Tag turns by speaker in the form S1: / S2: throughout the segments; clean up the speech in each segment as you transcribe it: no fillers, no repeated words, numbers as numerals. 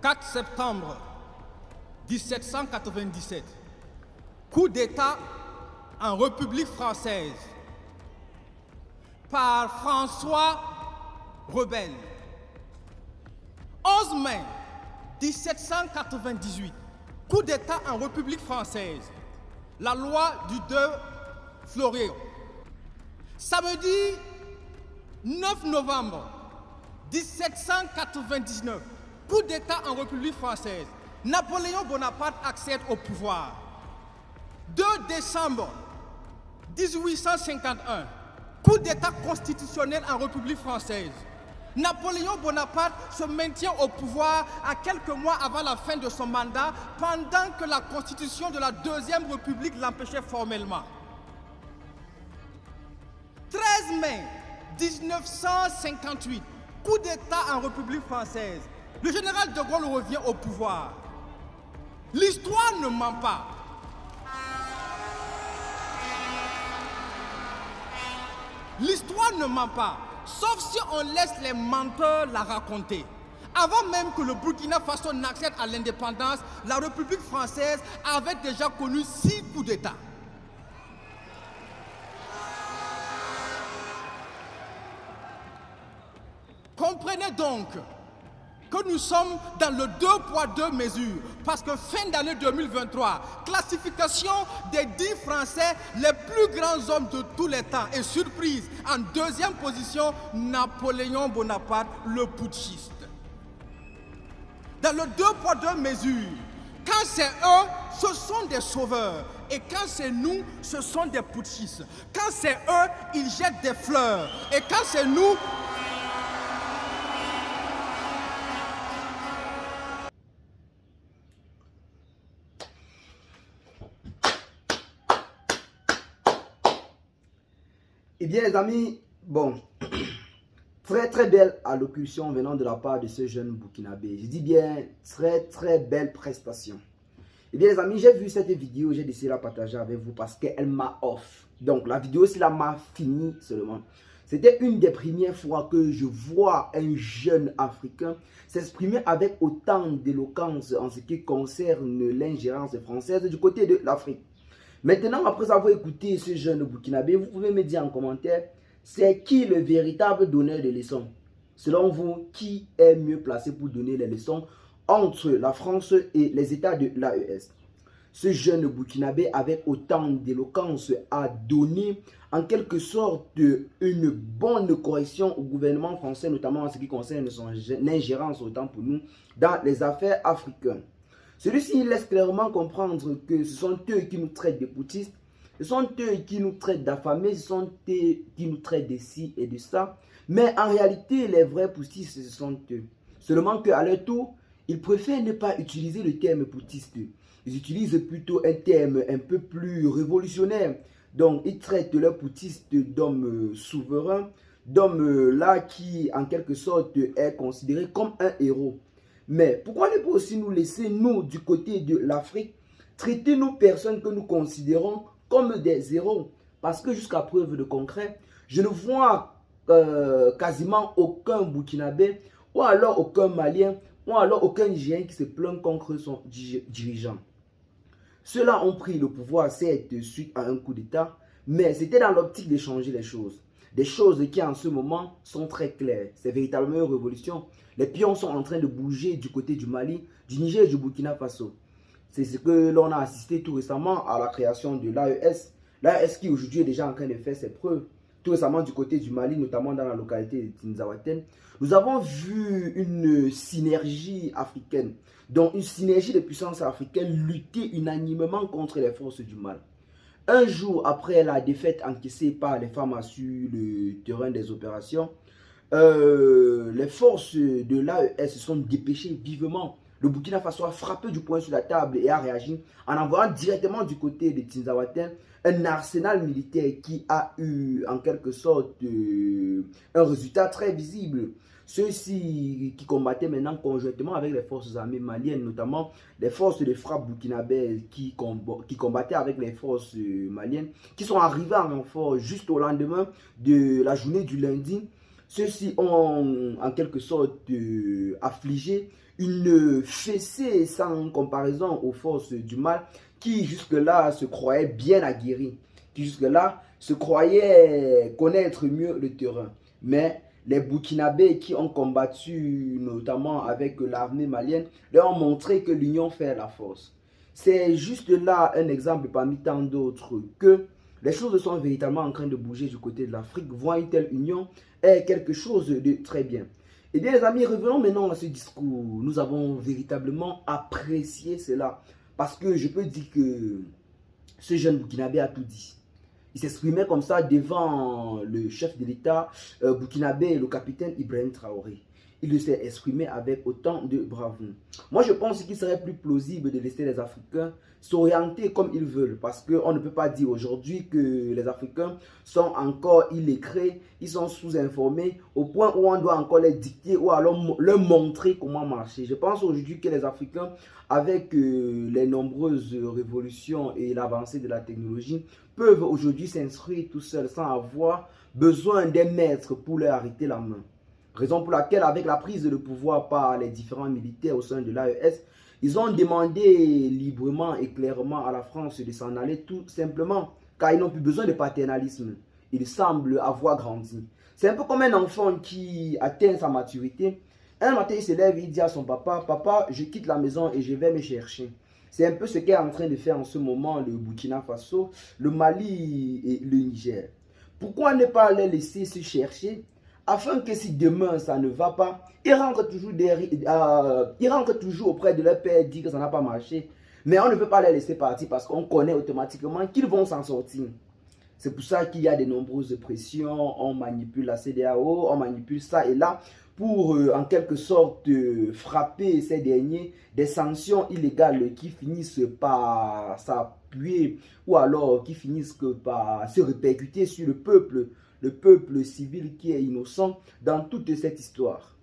S1: 4 septembre 1797, coup d'État en République française par François Rebelle. 11 mai 1798, coup d'État en République française, la loi du 2 Floréo. Samedi 9 novembre 1799, coup d'État en République française, Napoléon Bonaparte accède au pouvoir. 2 décembre 1851, coup d'État constitutionnel en République française. Napoléon Bonaparte se maintient au pouvoir à quelques mois avant la fin de son mandat, pendant que la constitution de la Deuxième République l'empêchait formellement. 13 mai 1958, coup d'État en République française. Le général de Gaulle revient au pouvoir. L'histoire ne ment pas. L'histoire ne ment pas, sauf si on laisse les menteurs la raconter. Avant même que le Burkina Faso n'accède à l'indépendance, la République française avait déjà connu 6 coups d'État. Comprenez donc que nous sommes dans le 2 poids 2 mesures, parce que fin d'année 2023, classification des 10 Français les plus grands hommes de tous les temps, et surprise, en deuxième position, Napoléon Bonaparte, le putschiste. Dans le 2 poids 2 mesures, quand c'est eux, ce sont des sauveurs, et quand c'est nous, ce sont des putschistes. Quand c'est eux, ils jettent des fleurs, et quand c'est nous,
S2: Eh bien les amis, bon, très belle allocution venant de la part de ce jeune Burkinabé. Je dis bien très belle prestation. Eh bien les amis, j'ai vu cette vidéo, j'ai décidé de la partager avec vous parce qu'elle m'a off. Donc la vidéo, c'est la m'a fini seulement. C'était une des premières fois que je vois un jeune Africain s'exprimer avec autant d'éloquence en ce qui concerne l'ingérence française du côté de l'Afrique. Maintenant, après avoir écouté ce jeune Burkinabé, vous pouvez me dire en commentaire, c'est qui le véritable donneur de leçons? Selon vous, qui est mieux placé pour donner les leçons entre la France et les États de l'AES? Ce jeune Burkinabé, avec autant d'éloquence, a donné en quelque sorte une bonne correction au gouvernement français, notamment en ce qui concerne son ingérence, autant pour nous, dans les affaires africaines. Celui-ci laisse clairement comprendre que ce sont eux qui nous traitent de putschistes, ce sont eux qui nous traitent d'affamés, ce sont eux qui nous traitent de ci et de ça. Mais en réalité, les vrais putschistes, ce sont eux. Seulement qu'à leur tour, ils préfèrent ne pas utiliser le terme putschiste. Ils utilisent plutôt un terme un peu plus révolutionnaire. Donc, ils traitent leurs putschistes d'hommes souverains, d'hommes là qui, en quelque sorte, est considéré comme un héros. Mais pourquoi ne pas aussi nous laisser, nous, du côté de l'Afrique, traiter nos personnes que nous considérons comme des héros? Parce que jusqu'à preuve de concret, je ne vois quasiment aucun Burkinabé, ou alors aucun Malien, ou alors aucun Nigérien qui se plaint contre son dirigeant. Ceux-là ont pris le pouvoir, certes, suite à un coup d'État, mais c'était dans l'optique de changer les choses. Des choses qui en ce moment sont très claires. C'est véritablement une révolution. Les pions sont en train de bouger du côté du Mali, du Niger et du Burkina Faso. C'est ce que l'on a assisté tout récemment à la création de l'AES. L'AES qui aujourd'hui est déjà en train de faire ses preuves. Tout récemment du côté du Mali, notamment dans la localité de Tinzaouaten. Nous avons vu une synergie africaine, donc une synergie de puissance africaine lutter unanimement contre les forces du mal. Un jour après la défaite encaissée par les FARMA sur le terrain des opérations, les forces de l'AES se sont dépêchées vivement. Le Burkina Faso a frappé du poing sur la table et a réagi en envoyant directement du côté de Tinzaouaten un arsenal militaire qui a eu en quelque sorte un résultat très visible. Ceux-ci qui combattaient maintenant conjointement avec les forces armées maliennes, notamment les forces de frappe burkinabèses qui combattaient avec les forces maliennes, qui sont arrivés en renfort juste au lendemain de la journée du lundi ceux-ci ont en quelque sorte affligé une fessée sans comparaison aux forces du mal qui jusque-là se croyaient bien aguerries, qui jusque-là se croyaient connaître mieux le terrain. Mais les Burkinabés qui ont combattu notamment avec l'armée malienne leur ont montré que l'union fait la force. C'est juste là un exemple parmi tant d'autres que les choses sont véritablement en train de bouger du côté de l'Afrique. Voir une telle union est quelque chose de très bien. Eh bien les amis, revenons maintenant à ce discours. Nous avons véritablement apprécié cela. Parce que je peux dire que ce jeune Burkinabé a tout dit. Il s'exprimait comme ça devant le chef de l'État burkinabé, le capitaine Ibrahim Traoré. Il s'est exprimé avec autant de bravoure. Moi, je pense qu'il serait plus plausible de laisser les Africains s'orienter comme ils veulent. Parce qu'on ne peut pas dire aujourd'hui que les Africains sont encore illettrés, ils sont sous-informés, au point où on doit encore les dicter ou alors leur montrer comment marcher. Je pense aujourd'hui que les Africains, avec les nombreuses révolutions et l'avancée de la technologie, peuvent aujourd'hui s'inscrire tout seuls sans avoir besoin des maîtres pour leur arrêter la main. Raison pour laquelle, avec la prise de pouvoir par les différents militaires au sein de l'AES, ils ont demandé librement et clairement à la France de s'en aller tout simplement, car ils n'ont plus besoin de paternalisme. Ils semblent avoir grandi. C'est un peu comme un enfant qui atteint sa maturité. Un matin, il se lève et il dit à son papa, « Papa, je quitte la maison et je vais me chercher. » C'est un peu ce qu'est en train de faire en ce moment le Burkina Faso, le Mali et le Niger. Pourquoi ne pas les laisser se chercher afin que si demain ça ne va pas, ils rentrent toujours auprès de leur père, dire que ça n'a pas marché. Mais on ne peut pas les laisser partir parce qu'on connaît automatiquement qu'ils vont s'en sortir. C'est pour ça qu'il y a de nombreuses pressions, on manipule la CEDEAO, on manipule ça et là pour en quelque sorte frapper ces derniers des sanctions illégales qui finissent par s'appuyer ou alors qui finissent par se répercuter sur le peuple civil qui est innocent dans toute cette histoire.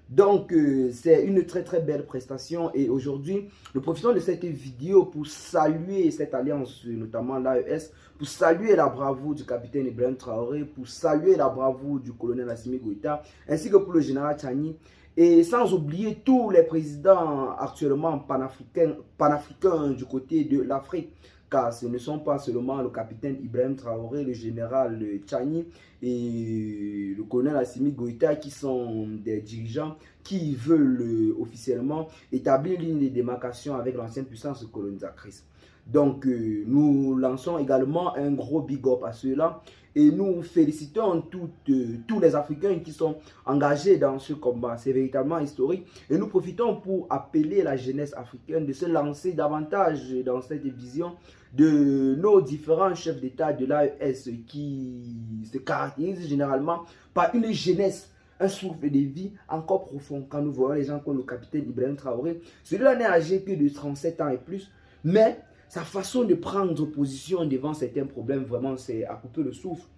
S2: Donc, c'est une très très belle prestation et aujourd'hui, nous profitons de cette vidéo pour saluer cette alliance, notamment l'AES, pour saluer la bravoure du capitaine Ibrahim Traoré, pour saluer la bravoure du colonel Assimi Goïta, ainsi que pour le général Tchani, et sans oublier tous les présidents actuellement panafricains du côté de l'Afrique. Car ce ne sont pas seulement le capitaine Ibrahim Traoré, le général Tchani et le colonel Assimi Goïta qui sont des dirigeants qui veulent officiellement établir une ligne de démarcation avec l'ancienne puissance colonisatrice. Donc nous lançons également un gros big up à ceux-là et nous félicitons tous les Africains qui sont engagés dans ce combat. C'est véritablement historique et nous profitons pour appeler la jeunesse africaine de se lancer davantage dans cette vision de nos différents chefs d'État de l'AES qui se caractérisent généralement par une jeunesse, un souffle de vie encore profond. Quand nous voyons les gens comme le capitaine Ibrahim Traoré, celui-là n'est âgé que de 37 ans et plus, mais sa façon de prendre position devant certains problèmes, vraiment, c'est à couper le souffle.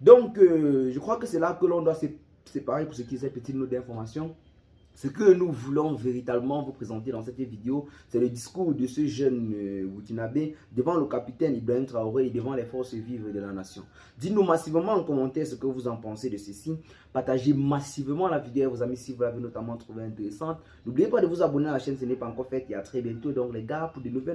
S2: Donc, je crois que c'est là que l'on doit se séparer pour ce qui est cette petite note d'information. Ce que nous voulons véritablement vous présenter dans cette vidéo, c'est le discours de ce jeune Burkinabé devant le capitaine Ibrahim Traoré et devant les forces vives de la nation. Dites-nous massivement en commentaire ce que vous en pensez de ceci. Partagez massivement la vidéo à vos amis si vous l'avez notamment trouvée intéressante. N'oubliez pas de vous abonner à la chaîne si ce n'est pas encore fait et à très bientôt. Donc les gars, pour de nouvelles